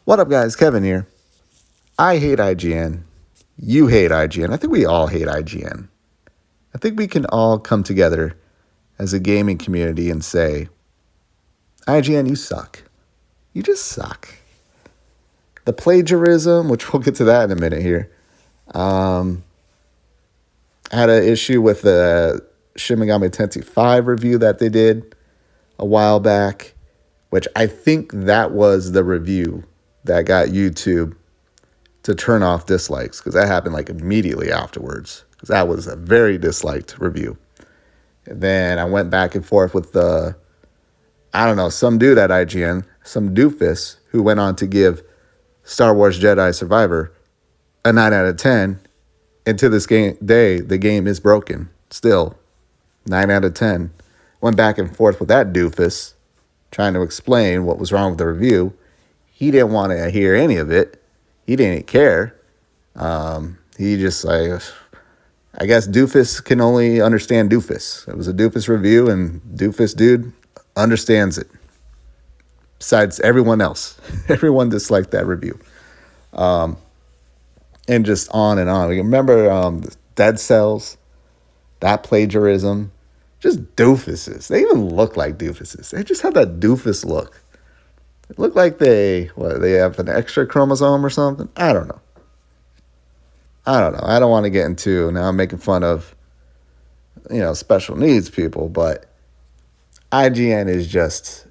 What up, guys? Kevin here. I hate IGN. You hate IGN. I think we all hate IGN. I think we can all come together as a gaming community and say, IGN, you suck. You just suck. The plagiarism, which we'll get to that in a minute here, I had an issue with the Shin Megami Tensei 5 review that they did a while back, which I think that was the review that got YouTube to turn off dislikes, because that happened like immediately afterwards, because that was a very disliked review. And then I went back and forth with some dude at IGN, some doofus, who went on to give Star Wars Jedi Survivor a 9 out of 10. And to this day, the game is broken. Still, 9 out of 10. Went back and forth with that doofus, trying to explain what was wrong with the review. He didn't want to hear any of it. He didn't care. He just I guess doofus can only understand doofus. It was a doofus review, and doofus dude understands it. Besides everyone else, everyone disliked that review. And just on and on. Remember Dead Cells, that plagiarism, just doofuses. They even look like doofuses. They just have that doofus look. It looked like they have an extra chromosome or something. I don't know. I don't want to get into, now I'm making fun of, special needs people, but IGN is just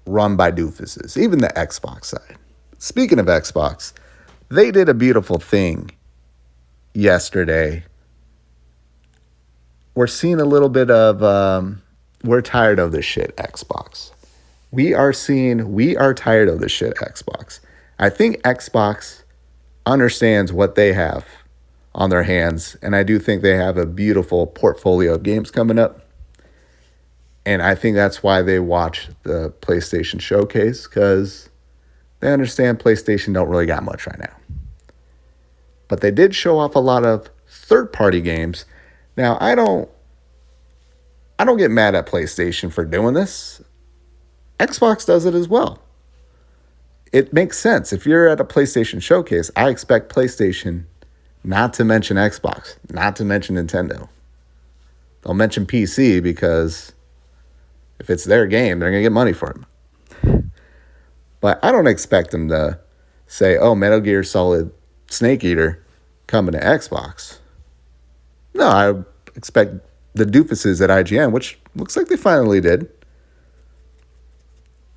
run by doofuses, even the Xbox side. Speaking of Xbox, they did a beautiful thing yesterday. We're seeing a little bit of, we're tired of this shit, Xbox. We are tired of this shit, Xbox. I think Xbox understands what they have on their hands, and I do think they have a beautiful portfolio of games coming up. And I think that's why they watch the PlayStation Showcase, because they understand PlayStation don't really got much right now. But they did show off a lot of third-party games. Now, I don't get mad at PlayStation for doing this. Xbox does it as well. It makes sense. If you're at a PlayStation Showcase, I expect PlayStation not to mention Xbox, not to mention Nintendo. They'll mention PC because if it's their game, they're going to get money for it. But I don't expect them to say, oh, Metal Gear Solid Snake Eater coming to Xbox. No, I expect the doofuses at IGN, which looks like they finally did,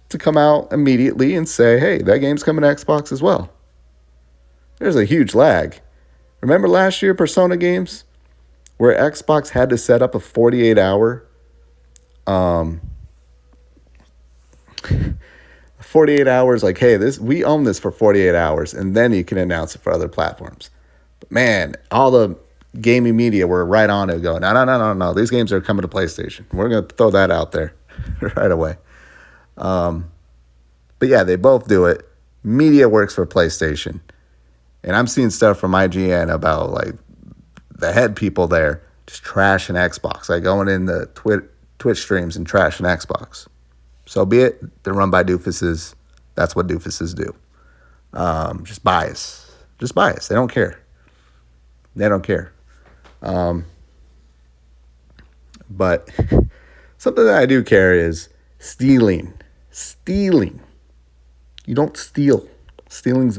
to come out immediately and say, hey, that game's coming to Xbox as well. There's a huge lag. Remember last year, Persona games, where Xbox had to set up a 48-hour 48 hours, like, hey, we own this for 48 hours, and then you can announce it for other platforms. But man, all the gaming media were right on it going, no, these games are coming to PlayStation. We're going to throw that out there right away. But yeah, they both do it. Media works for PlayStation. And I'm seeing stuff from IGN about like the head people there just trashing Xbox, like going in the Twitch streams and trashing Xbox. So be it. They're run by doofuses. That's what doofuses do. Just bias. They don't care. But something that I do care is stealing. You don't steal. Stealing's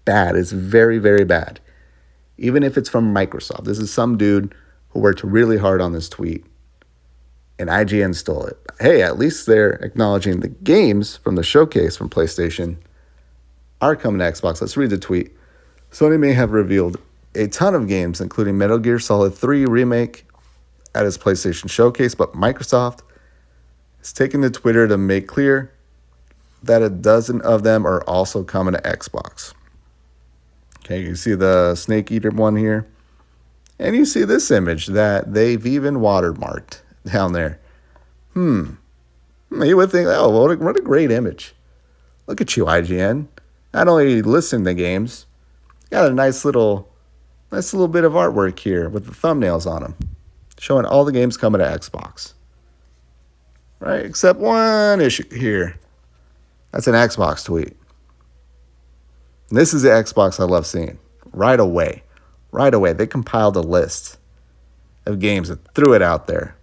bad. It's very, very bad. Even if it's from Microsoft. This is some dude who worked really hard on this tweet, and IGN stole it. Hey, at least they're acknowledging the games from the showcase from PlayStation are coming to Xbox. Let's read the tweet. Sony may have revealed a ton of games, including Metal Gear Solid 3 Remake at its PlayStation Showcase, but Microsoft has taken to Twitter to make clear that a dozen of them are also coming to Xbox. Okay, you see the Snake Eater one here. And you see this image that they've even watermarked down there. You would think, oh, what a great image. Look at you, IGN. Not only listing the games, got a nice little bit of artwork here with the thumbnails on them, showing all the games coming to Xbox. Right? Except one issue here. That's an Xbox tweet. And this is the Xbox I love seeing. Right away. Right away. They compiled a list of games and threw it out there.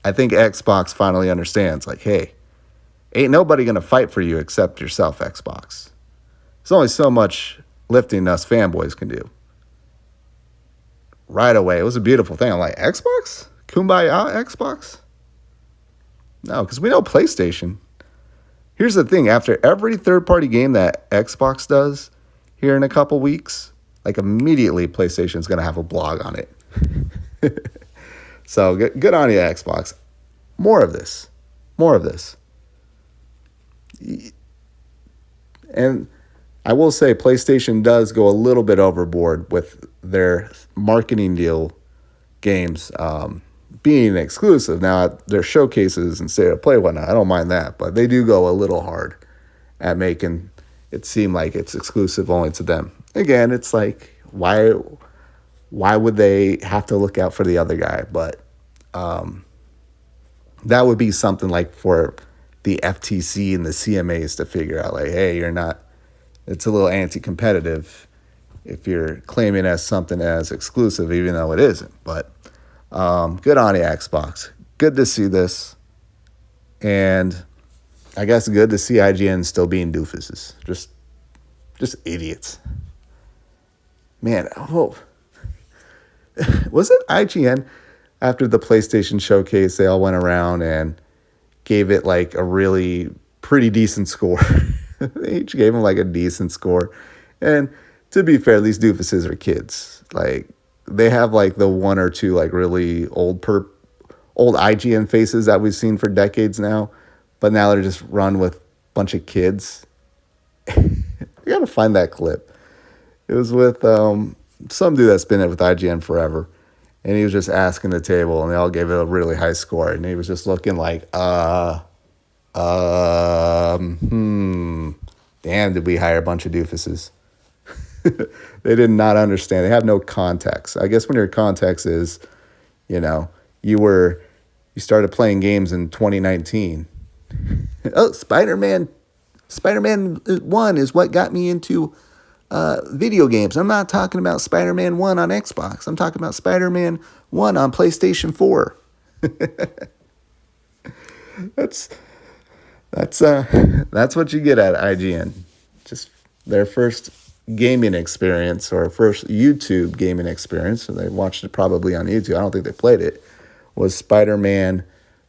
I think Xbox finally understands, like, hey, ain't nobody going to fight for you except yourself, Xbox. There's only so much lifting us fanboys can do. Right away. It was a beautiful thing. I'm like, Xbox? Kumbaya, Xbox? No, because we know PlayStation. Here's the thing. After every third-party game that Xbox does here in a couple weeks, like immediately PlayStation's going to have a blog on it. So good on you, Xbox. More of this. More of this. And I will say PlayStation does go a little bit overboard with their marketing deal games being exclusive. Now, their showcases and state of play, whatnot, I don't mind that. But they do go a little hard at making it seem like it's exclusive only to them. Again, it's like, why would they have to look out for the other guy? But that would be something like for the FTC and the CMAs to figure out, like, hey, you're not, it's a little anti-competitive if you're claiming as something as exclusive, even though it isn't. But good on you, Xbox. Good to see this. And I guess good to see IGN still being doofuses. Just idiots. Man, was it IGN after the PlayStation showcase? They all went around and gave it like a really pretty decent score. They each gave them like a decent score. And to be fair, these doofuses are kids. Like, they have like the one or two like really old IGN faces that we've seen for decades now, but now they're just run with a bunch of kids. You gotta find that clip. It was with some dude that's been in it with IGN forever, and he was just asking the table, and they all gave it a really high score, and he was just looking like, damn, did we hire a bunch of doofuses? They did not understand. They have no context. I guess when your context is, you started playing games in 2019. Oh, Spider-Man 1 is what got me into video games. I'm not talking about Spider-Man 1 on Xbox. I'm talking about Spider-Man 1 on PlayStation 4. That's what you get at IGN. Just their first gaming experience, or first YouTube gaming experience, so they watched it probably on YouTube. I don't think they played it. Was Spider-Man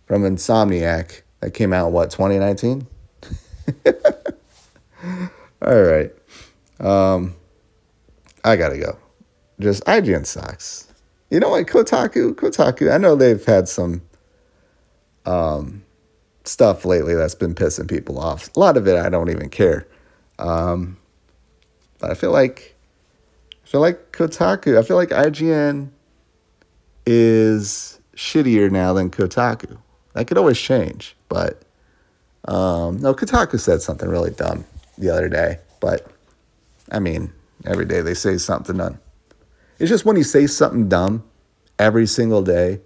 from Insomniac that came out, 2019? All right. I gotta go. Just IGN sucks. You know what? Kotaku, I know they've had some stuff lately that's been pissing people off. A lot of it I don't even care. But I feel like Kotaku, I feel like IGN is shittier now than Kotaku. That could always change, but no, Kotaku said something really dumb the other day, but I mean, every day they say something dumb. It's just when you say something dumb every single day,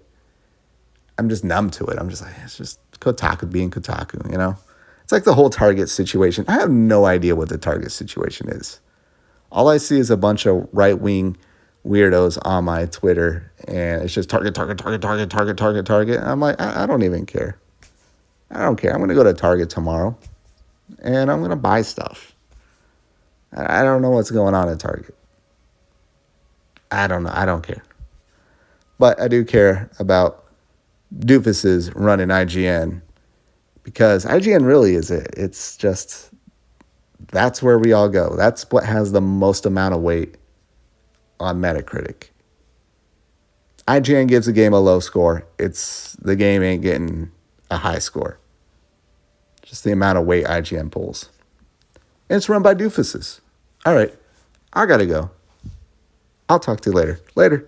I'm just numb to it. I'm just like, it's just Kotaku being Kotaku, you know? It's like the whole Target situation. I have no idea what the Target situation is. All I see is a bunch of right-wing weirdos on my Twitter, and it's just Target. And I'm like, I don't even care. I don't care. I'm going to go to Target tomorrow, and I'm going to buy stuff. I don't know what's going on at Target. I don't know. I don't care. But I do care about doofuses running IGN, because IGN really is it. It's just, that's where we all go. That's what has the most amount of weight on Metacritic. IGN gives a game a low score. The game ain't getting a high score. Just the amount of weight IGN pulls. And it's run by doofuses. All right, I gotta go. I'll talk to you later. Later.